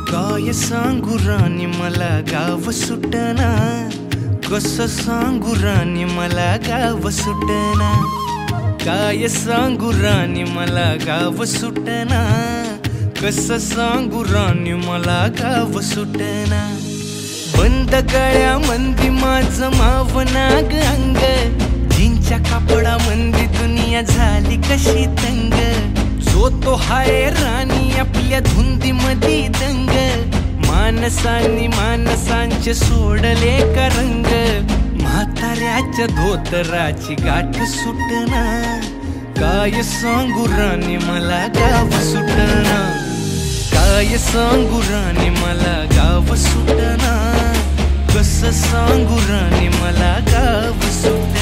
काय सांगू राणी मला गाव सुटना, कसं सांगू राणी मला गाव सुटना, काय सांगू राणी मला गाव सुटना, कसं सांगू राणी मला गाव सुटना. बंद गळ्यामंदी माझं मावनाग अंग, जीनच्या कापडामंदी दुनिया झाली कशी तंग. जो तो हाय राणी आपल्या धुंदीमधी दंग, मानसांनी मानसांचे सोडले का रंग. म्हाताऱ्याच्या धोतराची गाठ सुटना, काय सांगू राणी मला गाव सुटना, काय सांगू राणी मला गाव सुटना, कसं सांगू राणी मला गाव सुटना.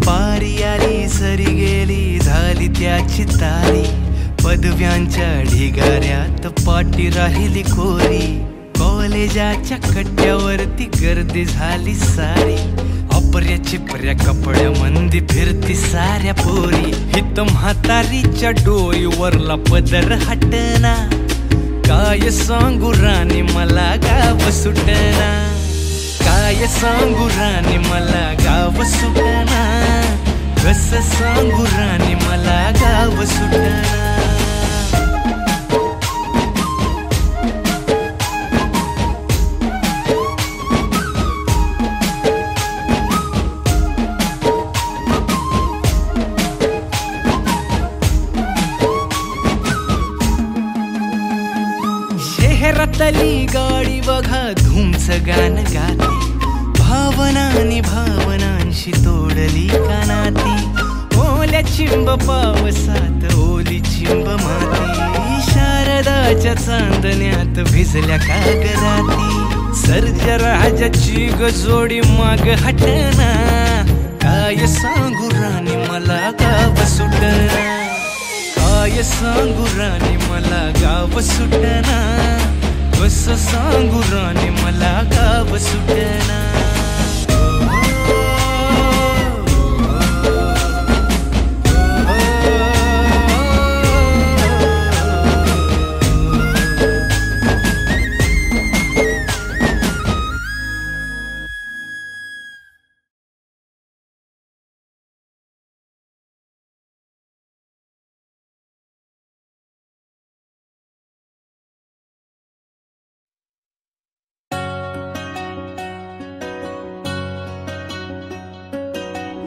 पारी आली सरी गेली झाली त्याची तारी, पदव्यांच्या ढिगाऱ्यात पाटी राहिली कोरी. कॉलेजाच्या कट्ट्यावरती गर्दी झाली सारी, अपऱ्या चिपऱ्या कपड्यामंदी फिरती साऱ्या पोरी. हित म्हातारीच्या डोईवरला पदर हटना, काय सांगू राणी मला गाव सुटना, काय सांगू राणी मला गाव सुटना, कसं सांगू राणी मला गाव सुटना. शहरातली गाडी बघा धूमचं गाणं गाते, भावनांनी भावनांशी तोडली कानाती. ओल्या चिंब पावसात ओली चिंब माती, शारदाच्या चांदण्यात भिजल्या कागदाती. सर्जराजाची गजोडी माग हटना, काय सांगू राणी मला गाव सुटना, काय सांगू राणी मला गाव सुटना, कसं सांगू राणी मला गाव सुटना.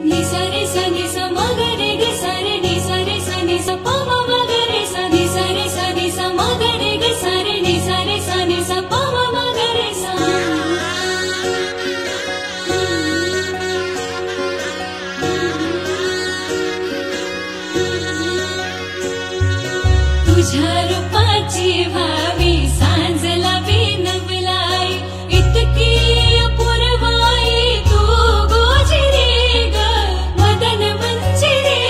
नि सा रे सा नि सा म ग रे ग सा रे नि सा रे सा नि सा प म म ग रे सा नि सा रे सा नि सा म ग रे ग सा रे नि सा रे सा नि सा प म म ग रे सा. तुझ्या रूपाची भावी सांजला बिनवलाई, इतकी अपूर्वाई तू गोजिरी ग मदन मंजिरी.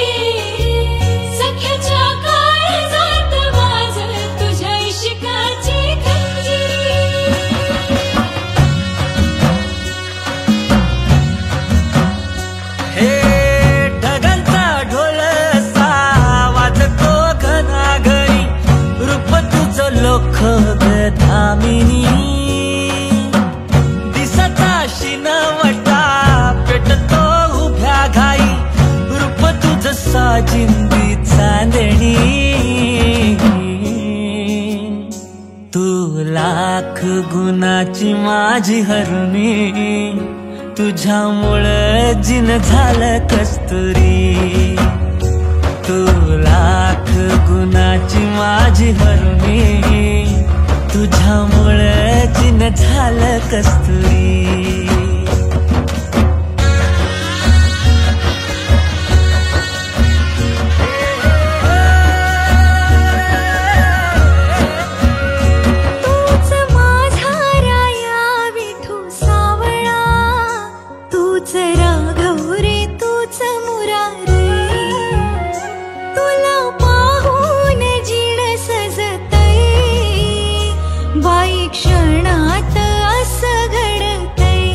सख्याच्या काळजात वाज तुझ्या इश्काची खंजिरी. हे ढगांचा ढोल वाजतो घनाघरी, रूप तुझं लोख धामिनी. दिसता शिनवटा पेटतो उभ्या घाई, रूप तुझं साजिंदी चांदणी. तू लाख गुणाची माझी हरुणी, तुझ्यामुळं जिन झालं कस्तुरी. तू लाख गुणाची माझी हरुणी, तुझ्यामुळं जिन झालं कस्तुरी. क्षणात असं घडतंय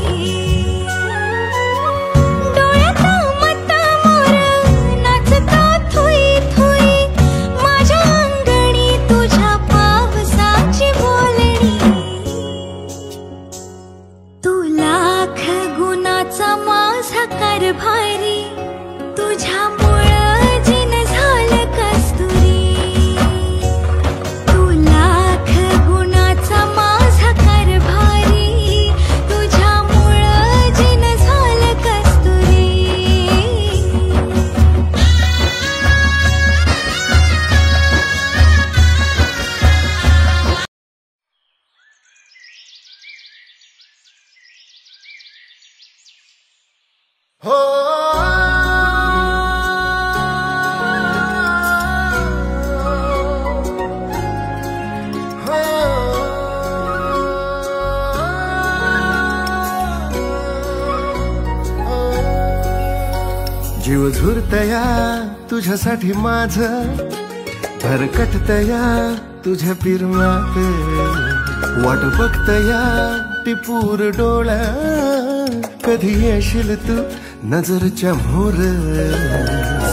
डोळ्यात मत मोर नाचता थुई थुई माझ्या अंगणी तुझ्या पावसाची बोलणी तू लाख गुणाचा माझा कारभारी तुझ्यामुळं जिन झालं कस्तुरी तू लाख गुणाचा माझा कारभारी तुझ्यामुळं जिन झालं कस्तुरी हो जीव झुरतया तुझ्यासाठी माझं भरकटतया तुझ्या पिरमात वाट बघतया टिपूर डोळा कधी येशील तू नजरच्या मोर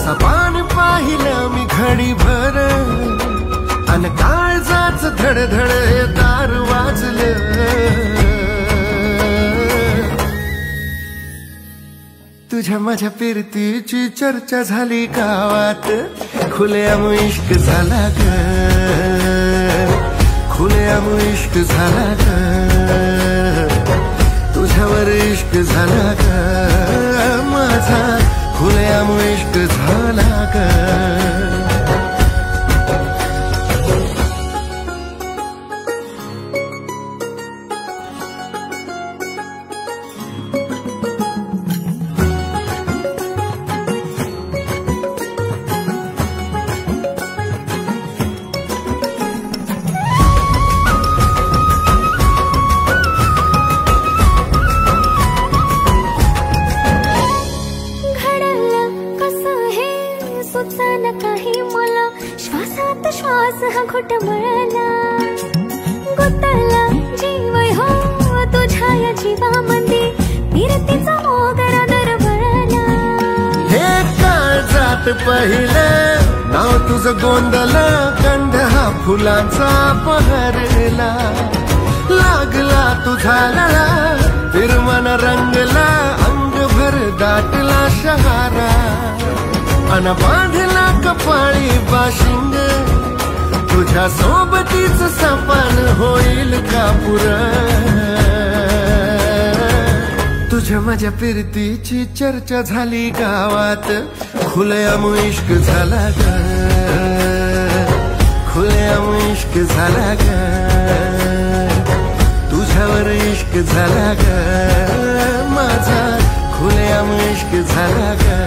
सपान पाहिलं मी घडी भर अन काळजाच धडधड दार वाजलं तुझ्या माझ्या फिरतीची चर्चा झाली गावात खुलेआम इश्क झाला ग खुलेआम इश्क झाला ग तुझ्यावर इश्क झाला ग माझा खुलेआम इश्क झाला ग श्वास हा घुटमळला गुंतला जीव हो तुझ्या या जीवामध्ये फिरतीचा मोगरा दरवळला हे काळजात पहिलं नाव तुझं गोंधलं गंध हा फुलांचा बहरला लागला तुझा लळा फिरमन रंगला अंगभर दाटला शहारा अन बांधला कपाळी बाशिंग तुझ्या सोबतीच सपान होईल का पुरं तुझ्या माझ्या फिरतीची चर्चा झाली गावात खुलेआम इश्क झाला ग खुलेआम इश्क झाला ग तुझ्यावर इश्क झाला ग माझा खुलेआम इश्क झाला ग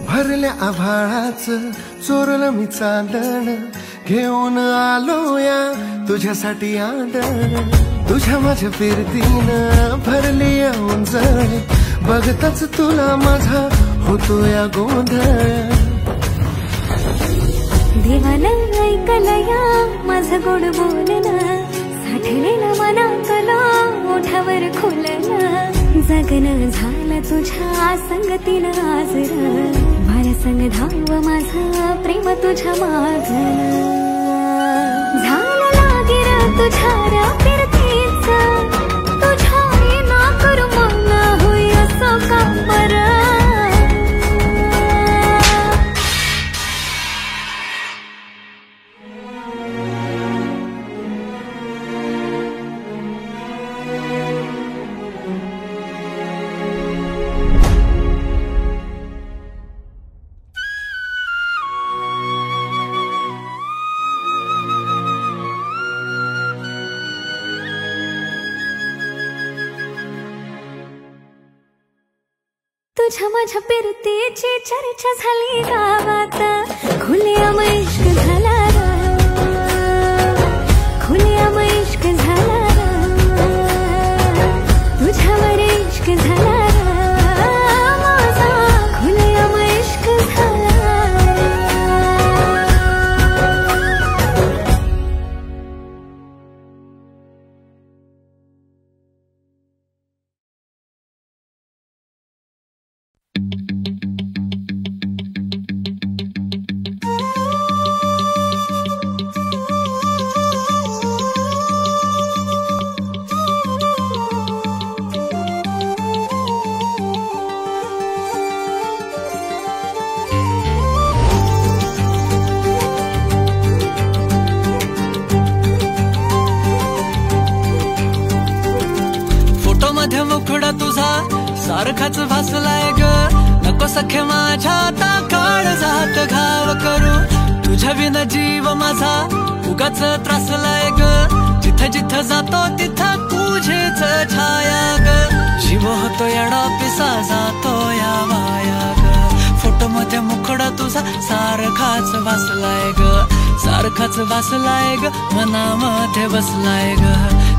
भरल्या आभाळाच चोरलं मी चांदण घेऊन आलो या तुझ्यासाठी आंदण तुझ्या माझ्या फिरतीनं भरली येऊन जळ बघतच तुला माझा होतो या गोंधळ देवानं ऐकलं या माझं गोड बोलणं साठलेलं मनातला ओठावर खोललं जगन झालं तुझ्या संगतीनं आज मला संग धाव माझं प्रेम तुझ्या माग झालं लागेल तुझ्या फिरतीच तुझ्या ना करू मग होई असं का बरं तुझ्या माझ्या फिरतीची चर्चा झाली गावात खुलेआम इश्क झाला खुलेआम इश्क झाला तुझ्यावर इश्क झाला माझा खुलेआम इश्क झाला मुखडा तुझा सारखाच भासलाय ग नको सखे माझ्या आता काळ जात घाव करू तुझ्या विना जीव माझा उगाच त्रासलाय ग जिथं जिथं जातो तिथं तुझेच छाया ग जीव होतो येडा पिसा जातो या माया ग फोटो मध्ये मुखडा तुझा सारखाच भासलाय ग सारखाच भासलाय ग मनामध्ये बसलाय ग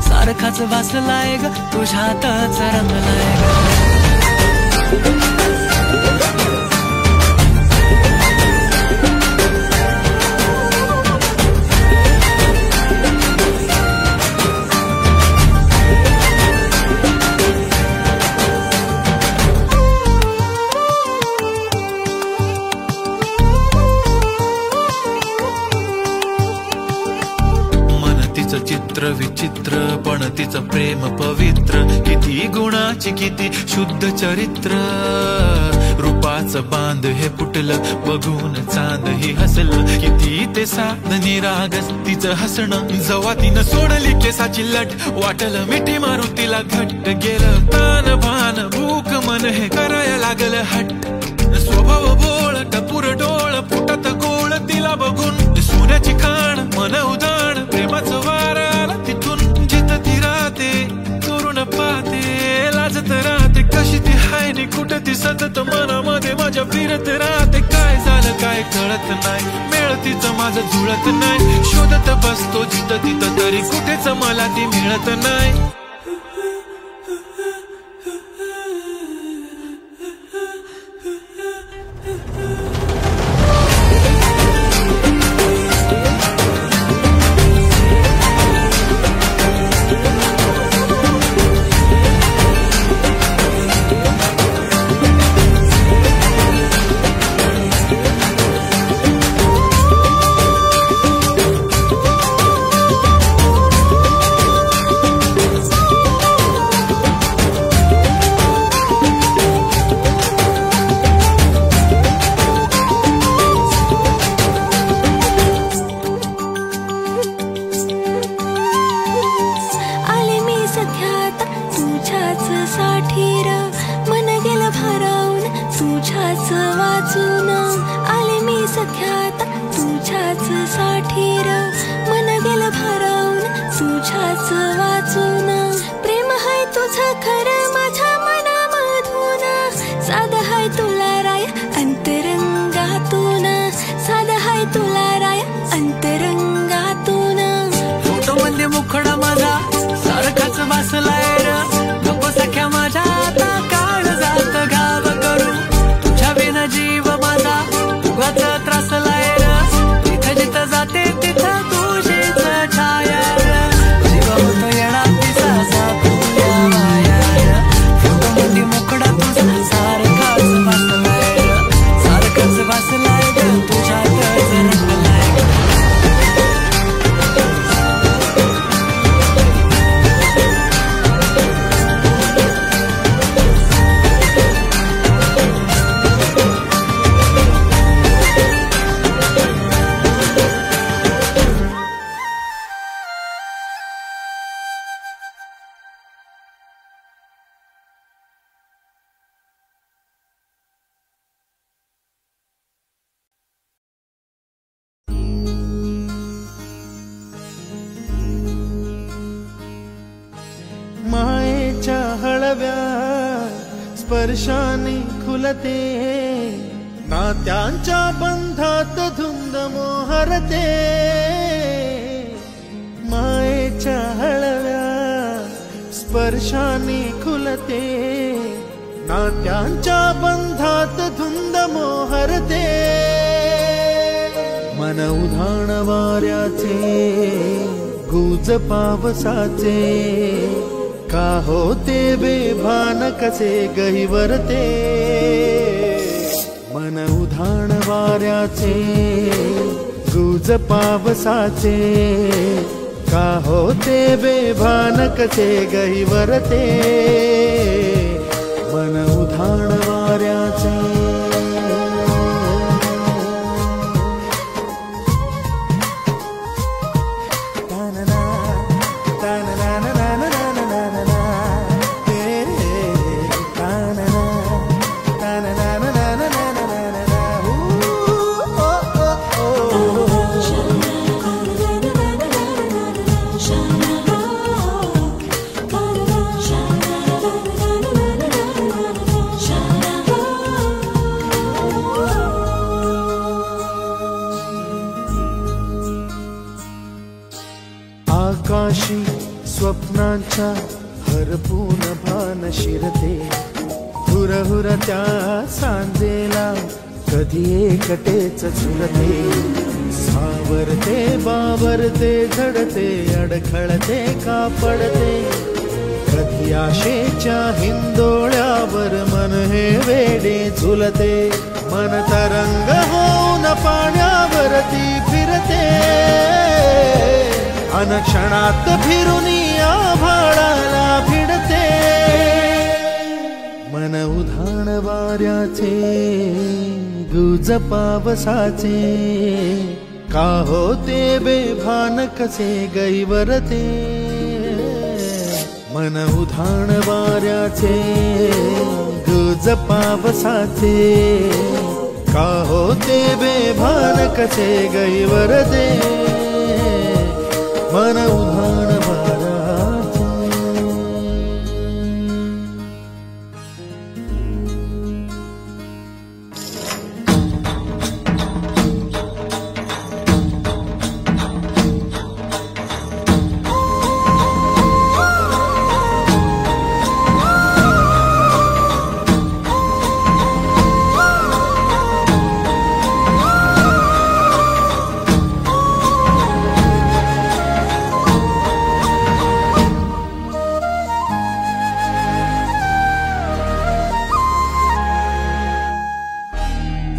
सारखाच भासलाय ग तुझ्यातच रंगलाय ग चित्र विचित्र पण तिचं प्रेम पवित्र किती गुणाची किती शुद्ध चरित्र रूपाचं बांध हे फुटलं बघून चांद ही हसलं किती ते साध निरागस तिचं हसणं जवा तिनं सोडली केसाची लट वाटलं मिठी मारून तिला घट्ट गेलं तान भान भूक मन हे करायला लागलं हट्ट स्वभाव बोळ टपूर डोळ फुटत गोळ तिला बघून सोन्याची खाण मन उदाण प्रेमाचं वार आला तिथून जिथं ती राहते करून पाहते लाजत राहते कशी ती हाय नि कुठं ती सतत मनामध्ये माझ्या फिरत राहते काय झालं काय कळत नाही मेळ तिचं माझं जुळत नाही शोधत बसतो जिथं तिथं तरी कुठेच मला ती मिळत नाही मुखडा माझा सारखाच भासलाय र नको सख्या माझ्या आता काळ जात घाव करू तुझ्या बिना जीव माझा उगाच त्रासलाय र जिथं जिथं जाते तिथं तुझीच छाया र जीव होतो येडा पिसा जातो या माया र फोटो मध्ये मुखडा तुझा सारखाच भासलाय र सारखाच भासलाय ग तुझ्यातच रंगलाय ग स्पर्शाने खुलते, नात्यांच्या बंधात धुंद मोहरते, मायेच्या हळव्या स्पर्शाने खुलते, नात्यांच्या बंधात धुंद मोहरते, मन उधाण वाऱ्याचे गुज पावसाचे, का होते बेभान कसे गहिवरते, मन उधाण वाऱ्याचे गुज पावसाचे, का होते बेभान कसे गहिवरते, मन उधाण वाऱ्याचे. आकाशी स्वप्नांच्या हरपून भान शिरते, हुरहुर त्या सांजेला कधी एकटेच झुलते, सावरते बावरते झडते, अडखळते का पडते, कधी आशेच्या हिंदोळ्यावर मन हे वेडे झुलते, मन तरंग होऊन पाण्यावरती फिरते, अनक्षणात फिरून आभाळाला भिडते, मन उधाण वाऱ्याचे गुज पावसाचे, का होते बेभान कसे गैवरते, मन उधाण वाऱ्याचे गुज पावसाचे, का होते बेभान कसे गैवरते, मन उधाण वाऱ्याचे.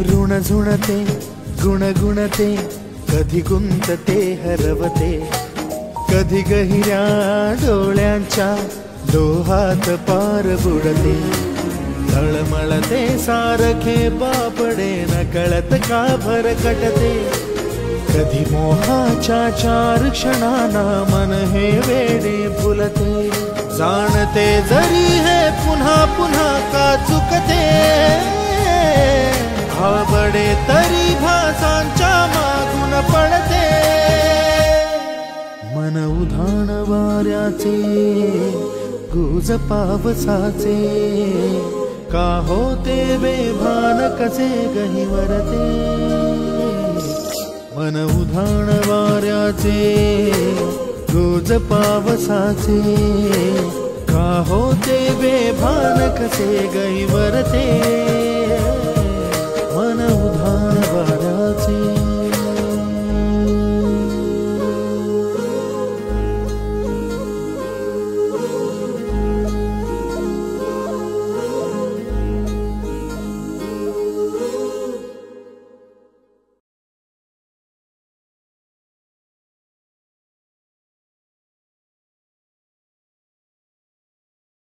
ऋण झुणते गुणगुणते, कधी गुंतते हरवते, कधी गहिऱ्या डोळ्यांच्या डोहात पार बुडते, तळमळते सारखे बापडे नकळत का भरकटते, कधी मोहाच्या चार क्षणांना मन हे वेडे फुलते, जाणते जरी हे पुन्हा पुन्हा का चुकते, आवडे तरी भासांच्या मागून पडते, मन उधाण वाऱ्याचे गुज पावसाचे, का होते बेभान कसे गहिवरते, मन उधाण वाऱ्याचे गुज पावसाचे, का होते बेभान कसे गहिवरते, मन उधाण वाऱ्याचे.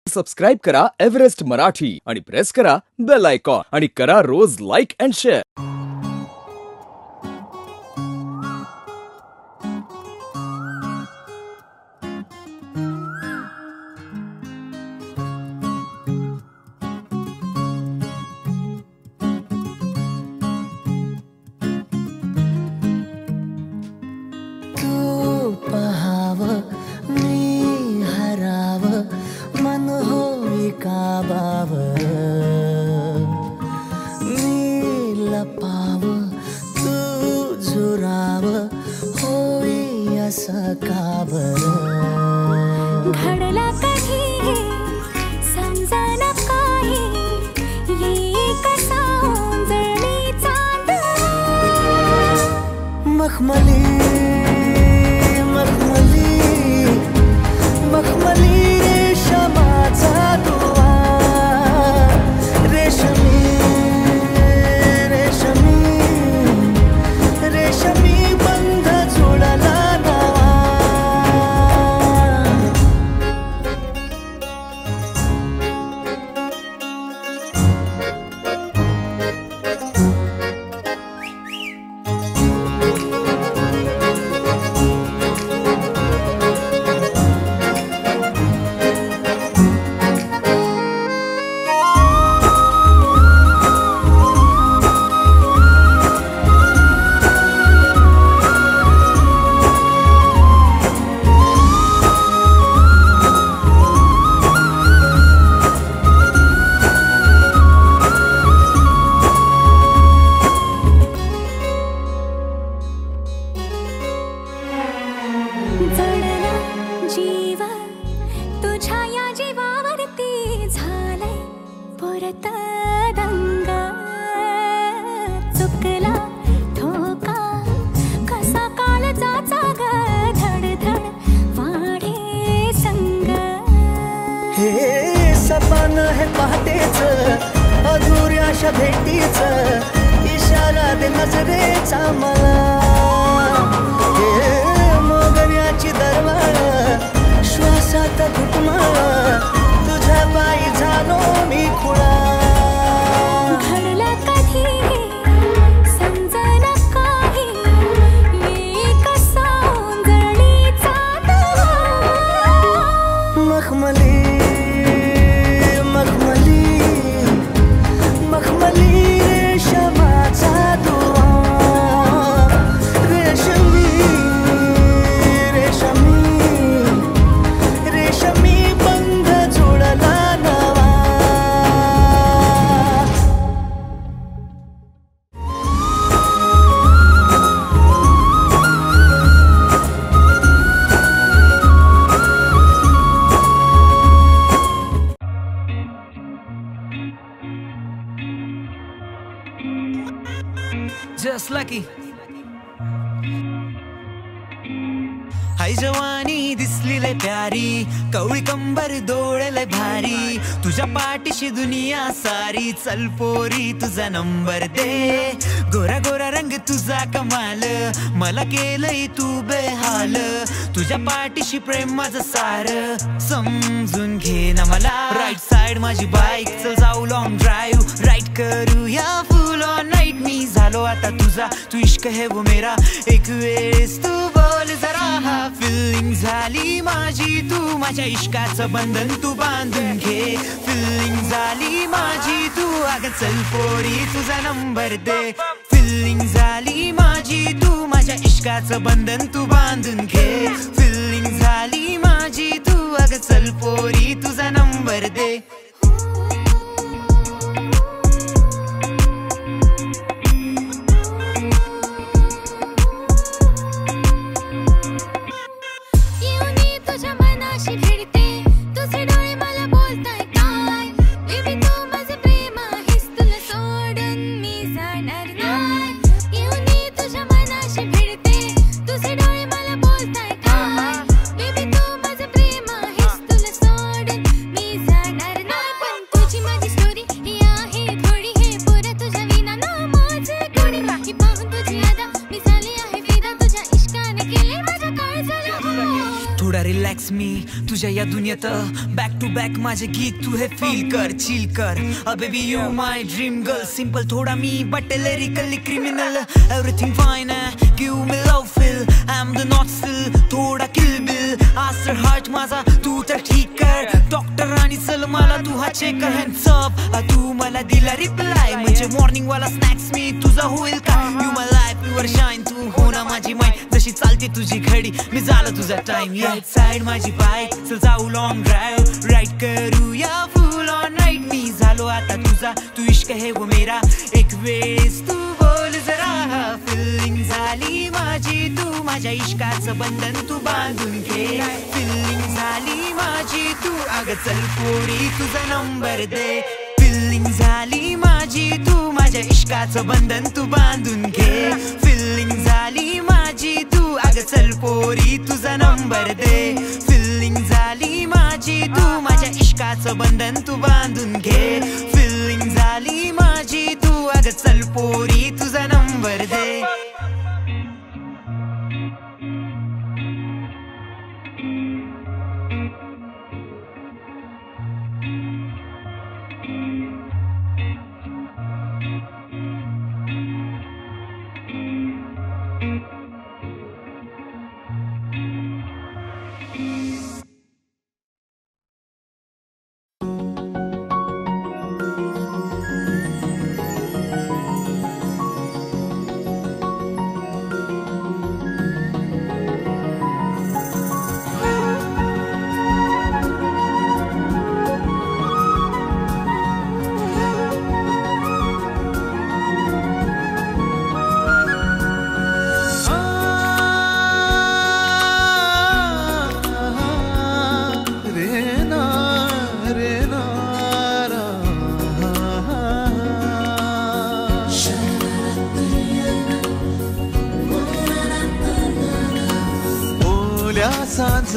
सबस्क्राइब करा एव्हरेस्ट मराठी आणि प्रेस करा बेल आयकॉन आणि करा रोज लाईक अँड शेअर. तू पहाव मी हराव मन होई का बाव का बरं घडला कधी समजना काही ये कसा उजळली चांद मखमली मखमली मखमली रेशमाचा दुवा रेशमी रेशमी रेशमी बंध जोडला नवा अधुऱ्याशा भेटीच इशारा दे नजरेचा मला मोगऱ्याची दरवाळ श्वासात घुटमाळ तुझ्या पायी झालो मी खुळा घडला कधी समजना काही ये कसा उजळली चांद मखमली मखमली रेशमाचा दुवा रेशमी रेशमी रेशमी बंध जोडला नवा Just lucky. हाय जवानी दिसली लय प्यारी कवळी कंबर डोळ्याला भारी तुझ्या पाठीशी दुनिया सारी चल पोरी तुझा नंबर दे गोरा गोरा रंग तुझा कमाल मला केलंय तू बेहाल तुझ्या पाठीशी प्रेम माझं सार समजून घे ना मला राईट साइड माझी बाईक चल जाऊ लॉंग ड्राईव्ह राईट करूया फुल ऑन नाईट मी झालो आता तुझा तू इश्क है वो मेरा एक वेळेस तू बोल जरा फिलिंग झाली माझी तू माझ्या इश्काचं बंधन तू बांधून घे फिलिंग झाली माझी तू अगं चल पोरी तुझा नंबर दे फिलिंग झाली माझी तू माझ्या इश्काचं बंधन तू बांधून घे फिलिंग झाली माझी तू अगं चल पोरी तुझा नंबर दे रिलॅक्स मी तुझ्या या दुनियेत बॅक टू बॅक माझे गीत तू हे फील कर चिल कर baby you my dream girl simple थोडा मी but lyrically criminal everything fine give me love feel I am the not still थोडा किल बिल आस्टर हार्ट माझा तू तर ठीक कर डॉक्टर आणि चल मला तू हा चेक कर हँड्स अप तू मला दिला रिप्लाय म्हणजे मॉर्निंग वाला स्नॅक्स मी तुझा होईल का you my life your shine तू हो ना माझी माइंड जशी चालते तुझी घडी मी झालं तुझा टाइम राईट साइड माझी बाईक चल जाऊ लॉंग ड्राईव्ह राईट करूया फुल ऑन नाईट मी झालो आता तुझा तू इश्क है वो मेरा एक वेळेस तू बोल जरा फिलिंग झाली माझी तू माझ्या इश्काचं बंधन तू बांधून घे फिलिंग झाली माझी तू अग चल पोरी तुझा नंबर दे फिलिंग झाली माझी तू माझ्या इश्काचं बंधन तू बांधून घे फिलिंग झाली माझी तू अग चल पोरी तुझा नंबर दे फिलिंग झाली माझी तू माझ्या इश्काचं बंधन तू बांधून घे फिलिंग झाली माझी तू अग चल पोरी तुझा नंबर दे सांज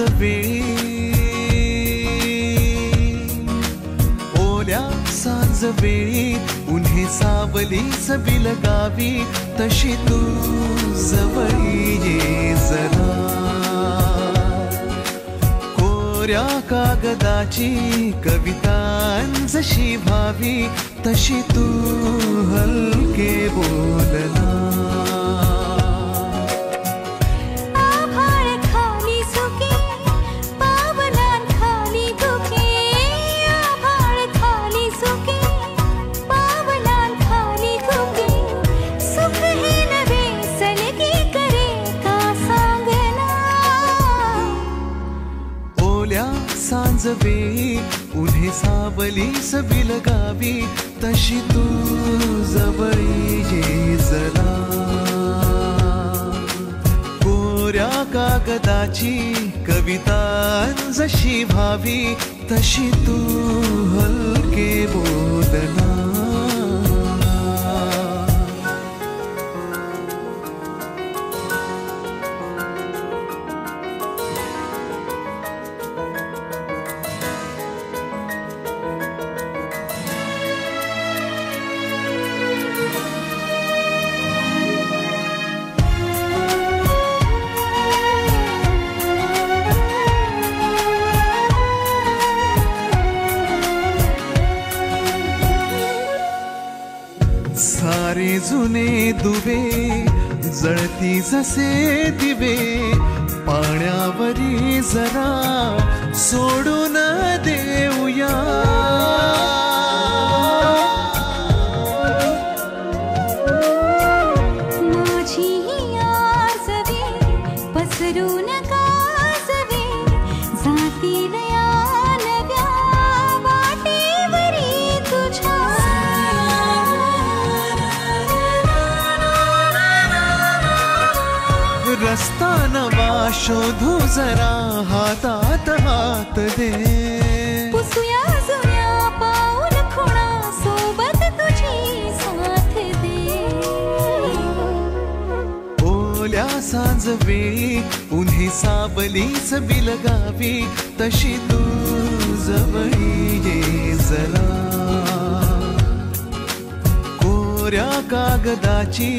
ओल्या सांज वेळी उन्हे सावली सबिल गावी तशी तू जवळी ये जरा कोऱ्या कागदाची कविता जशी भावी तशी तू हलके बोलना वेळी उन्हे सावली सबिल गावी तशी तू जवळी ये जरा कोऱ्या कागदाची कविता जशी भावी तशी तू हलके बोलना सारे जुने दुवे जळती जसे दिवे पाण्यावरी जरा सोडून देऊया माझी आसवे पसरून कासवे जातील या नव्या वाटेवरी तुझ्या रस्ता नवा शोधू जरा हातात हात दे पुसूया जुन्या पाऊल खुणा सोबत तुझी साथ दे ओल्या सांज वेळी उन्हे सावलीच बिलगावी तशी तू जवळी ये जरा कोऱ्या कागदाची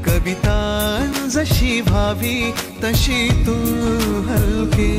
कविता जशी भावी तशी तू हलके